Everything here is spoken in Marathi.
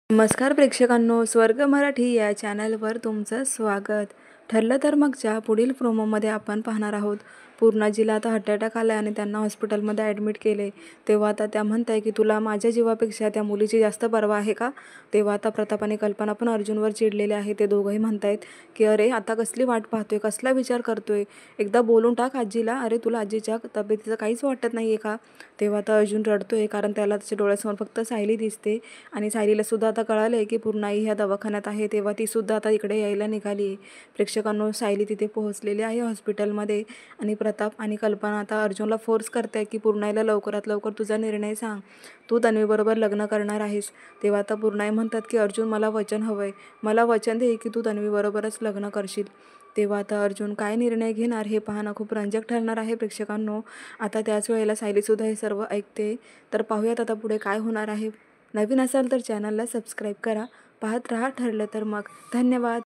नमस्कार प्रेक्षकांनो, स्वर्ग मराठी या चॅनलवर तुमचं स्वागत. ठरलं तर मगच्या पुढील प्रोमोमध्ये आपण पाहणार आहोत. पूर्णा जिला आता हार्ट अटॅक आला आणि त्यांना हॉस्पिटलमध्ये ॲडमिट केले. तेव्हा आता त्या म्हणताय की तुला माझ्या जीवापेक्षा त्या मुलीची जास्त पर्वा आहे का? तेव्हा आता प्रताप आणि कल्पना पण अर्जुनवर चिडलेले आहे. ते दोघंही म्हणतायत की अरे आता कसली वाट पाहतोय, कसला विचार करतोय, एकदा बोलून टाक आजीला. अरे तुला आजीच्या तब्येतीचं काहीच वाटत नाही आहे का? तेव्हा आता अर्जुन रडतोय कारण त्याला त्याच्या डोळ्यासमोर फक्त सायली दिसते आणि सायलीला सुद्धा आता कळालं आहे की पूर्णाई ह्या दवाखान्यात आहे. तेव्हा ती सुद्धा आता इकडे यायला निघाली आहे. प्रेक्षकांनो, सायली तिथे पोहोचलेली आहे हॉस्पिटलमध्ये आणि प्रताप आणि कल्पना आता अर्जुनला फोर्स करते की पूर्णाईला लवकरात लवकर तुझा निर्णय सांग, तू तन्वीबरोबर लग्न करणार आहेस. तेव्हा आता पूर्णाई म्हणतात की अर्जुन मला वचन हवं आहे, मला वचन दे की तू तन्वीबरोबरच लग्न करशील. तेव्हा आता अर्जुन काय निर्णय घेणार हे पाहणं खूप रंजक ठरणार आहे प्रेक्षकांनो. आता त्याच वेळेला सायलीसुद्धा हे सर्व ऐकते. तर पाहूयात आता पुढे काय होणार आहे. नवीन असाल तर चॅनलला सबस्क्राईब करा. पाहत राहा ठरलं तर मग. धन्यवाद.